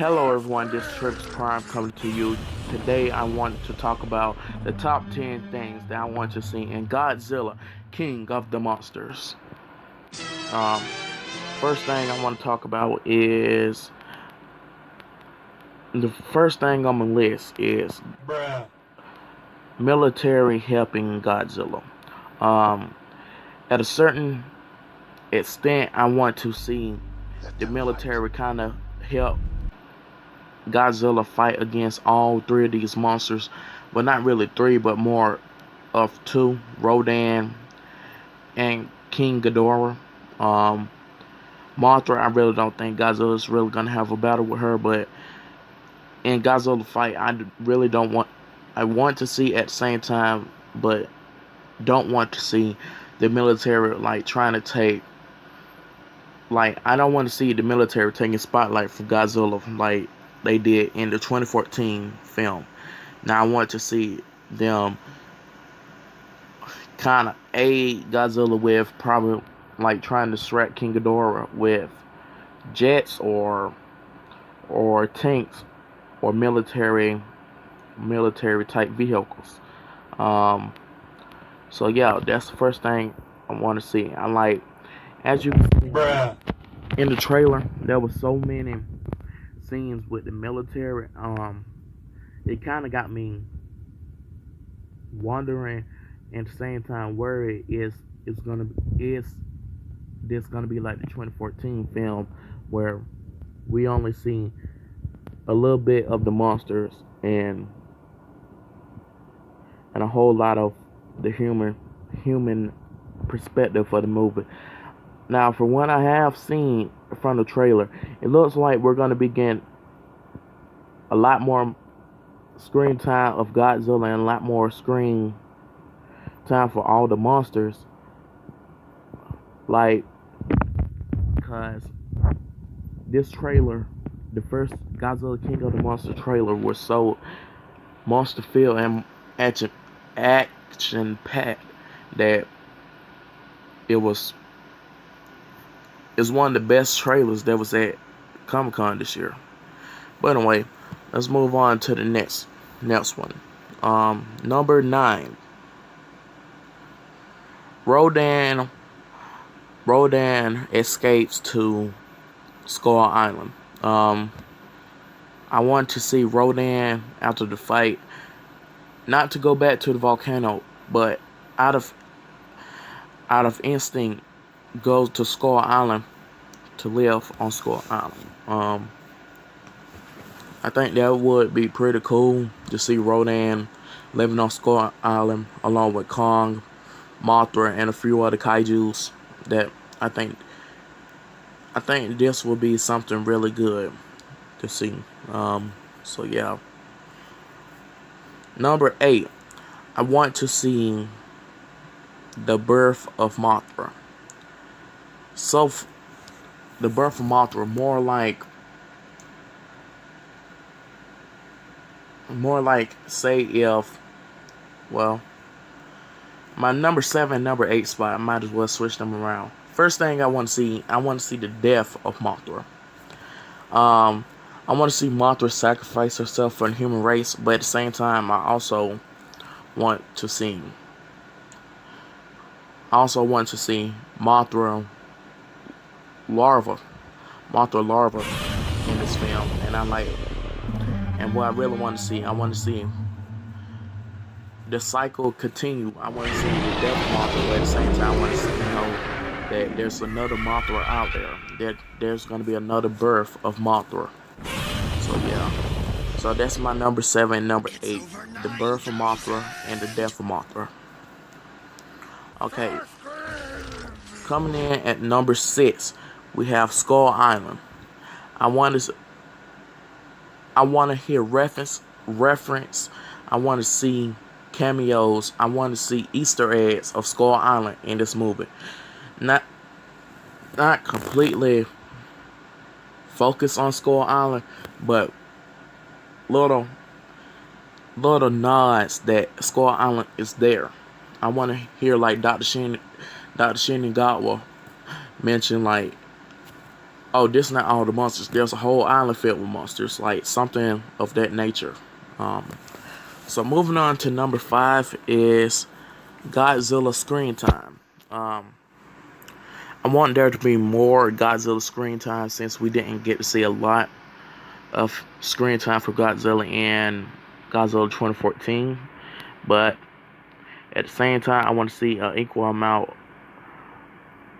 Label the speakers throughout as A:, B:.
A: Hello everyone, this is Trips Prime coming to you. Today I want to talk about the top 10 things that I want to see in Godzilla, King of the Monsters. Um, First thing I want to talk about is the first thing on my list is military helping Godzilla. Um, at a certain extent, I want to see the military kind of help Godzilla fight against all three of these monsters. Well, not really three, but more of two: Rodan and King Ghidorah. Um, Mothra, I really don't think Godzilla's really gonna have a battle with her, but in Godzilla fight, really don't want. I want to see at the same time, but don't want to see the military like trying to take. Like, I don't want to see the military taking spotlight from Godzilla like they did in the 2014 film. Now I want to see them kind of aid Godzilla with probably like trying to distract King Ghidorah with jets or tanks or military type vehicles. Um, so yeah, that's the first thing I want to see. I like, as you can see in the trailer, there was so many scenes with the military. It kind of got me wondering, and at the same time worried, is this gonna be like the 2014 film where we only see a little bit of the monsters and a whole lot of the human perspective for the movie. Now, for what I have seen from the trailer, it looks like we're gonna be getting a lot more screen time of Godzilla and a lot more screen time for all the monsters. Like, because this trailer, the first Godzilla King of the Monster trailer, was so monster filled and action packed that it was it's one of the best trailers that was at Comic Con this year. But anyway, let's move on to the next one. Number 9. Rodan escapes to Skull Island. I want to see Rodan after the fight, not to go back to the volcano, but out of instinct, go to Skull Island to live on Skull Island. I think that would be pretty cool to see Rodan living on Skull Island along with Kong, Mothra, and a few other kaijus. That I think this will be something really good to see. So yeah. Number 8, I want to see the birth of Mothra. So the birth of Mothra, more like say if, well, my number 7, number 8 spot, I might as well switch them around. First thing I want to see the death of Mothra. I want to see Mothra sacrifice herself for the human race, but at the same time, I also want to see Mothra larva in this film, and what I really want to see, I want to see the cycle continue. I want to see the death of Mothra, but at the same time, I want to know that there's another Mothra out there. That there's going to be another birth of Mothra. So yeah. So that's my number 7, number 8. The birth of Mothra and the death of Mothra. Okay. Coming in at number 6, we have Skull Island. I want to hear reference. I want to see cameos. I want to see Easter eggs of Skull Island in this movie. Not completely focus on Skull Island, but little nods that Skull Island is there. I want to hear like Dr. Shinagawa mention like Oh, this is not all the monsters. There's a whole island filled with monsters, like something of that nature. Um, so moving on to number 5 is Godzilla screen time. Um, I want there to be more Godzilla screen time since we didn't get to see a lot of screen time for Godzilla in Godzilla 2014. But at the same time, I want to see an equal amount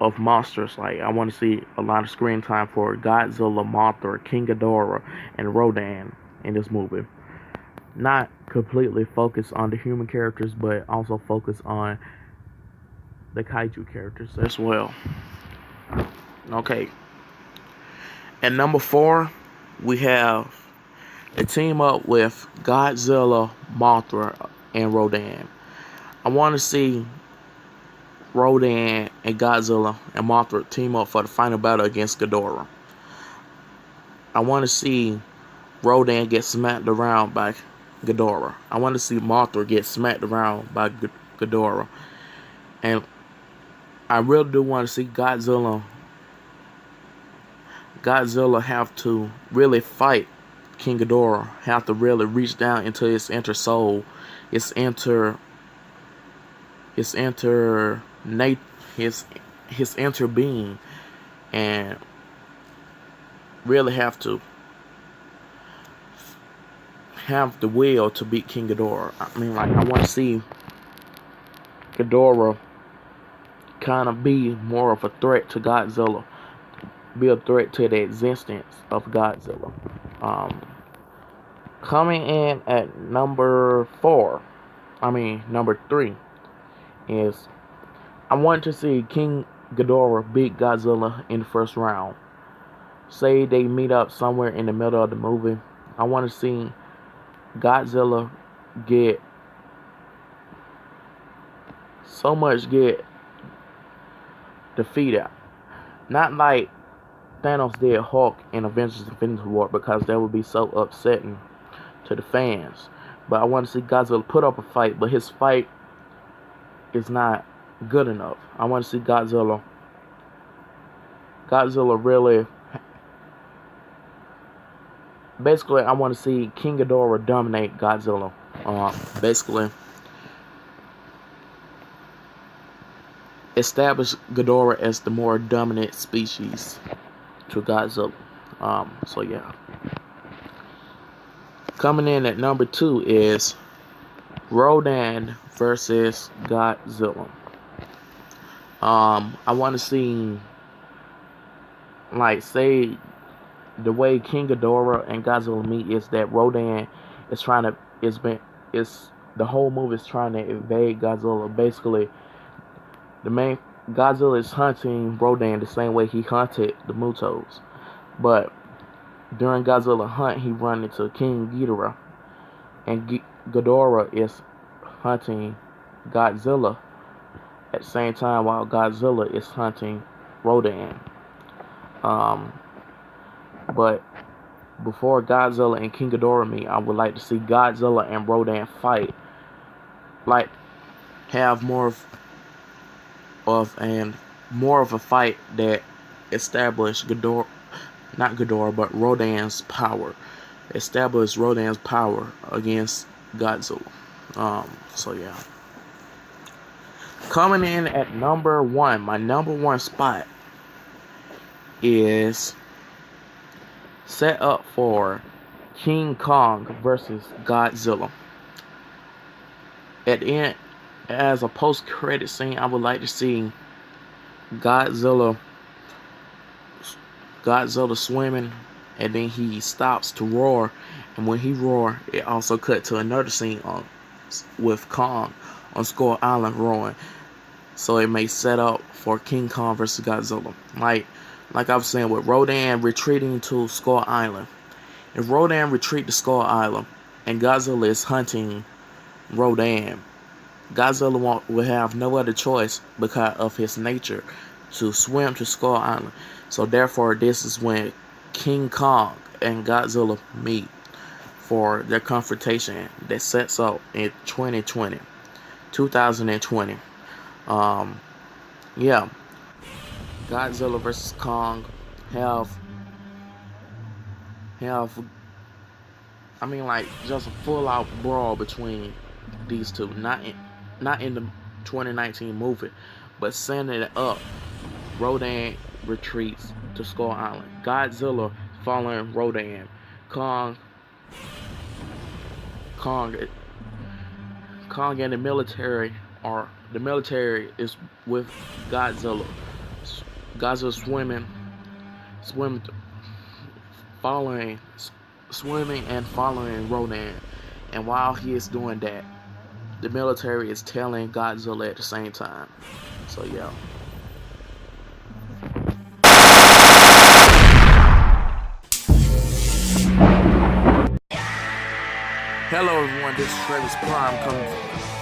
A: of monsters. Like, I want to see a lot of screen time for Godzilla, Mothra, King Ghidorah, and Rodan in this movie. Not completely focused on the human characters, but also focus on the kaiju characters as well. Okay. At number 4, we have a team up with Godzilla, Mothra, and Rodan. I want to see Rodan and Godzilla and Mothra team up for the final battle against Ghidorah. I want to see Rodan get smacked around by Ghidorah. I want to see Mothra get smacked around by Ghidorah. And I really do want to see Godzilla have to really fight King Ghidorah, have to really reach down into his inner soul, his inner being, and really have to have the will to beat King Ghidorah. I mean, like, I want to see Ghidorah kind of be more of a threat to Godzilla, be a threat to the existence of Godzilla. Coming in at number 3 is I want to see King Ghidorah beat Godzilla in the first round. Say they meet up somewhere in the middle of the movie. I want to see Godzilla get defeated. Not like Thanos did Hulk in Avengers Infinity War, because that would be so upsetting to the fans. But I want to see Godzilla put up a fight, but his fight is not good enough. I want to see Godzilla really, basically, I want to see King Ghidorah dominate Godzilla. Basically, establish Ghidorah as the more dominant species to Godzilla. So yeah. Coming in at number 2 is Rodan versus Godzilla. I want to see, like, say the way King Ghidorah and Godzilla meet is that Rodan is the whole movie is trying to invade Godzilla. Basically, the main Godzilla is hunting Rodan the same way he hunted the Mutos, but during Godzilla hunt, he run into King Ghidorah, and Ghidorah is hunting Godzilla at the same time while Godzilla is hunting Rodan. But before Godzilla and King Ghidorah meet, I would like to see Godzilla and Rodan fight. Like, have more of a fight that established Rodan's power. Establish Rodan's power against Godzilla. So yeah. Coming in at number 1, my number 1 spot is set up for King Kong versus Godzilla. At the end, as a post-credit scene, I would like to see Godzilla swimming, and then he stops to roar, and when he roar, it also cut to another scene with Kong on Skull Island roaring. So it may set up for King Kong versus Godzilla. Like I was saying, with Rodan retreating to Skull Island. If Rodan retreat to Skull Island and Godzilla is hunting Rodan, Godzilla will have no other choice because of his nature to swim to Skull Island. So therefore, this is when King Kong and Godzilla meet for their confrontation that sets up in 2020. Yeah. Godzilla versus Kong. have have I mean, like, just a full out brawl between these two. Not in the 2019 movie, but setting it up. Rodan retreats to Skull Island. Godzilla following Rodan. Kong, Kong, Kong and the military is with Godzilla. Godzilla swimming, following, swimming and following Rodan. And while he is doing that, the military is telling Godzilla at the same time. So yeah. Hello everyone, this is Travis Prime coming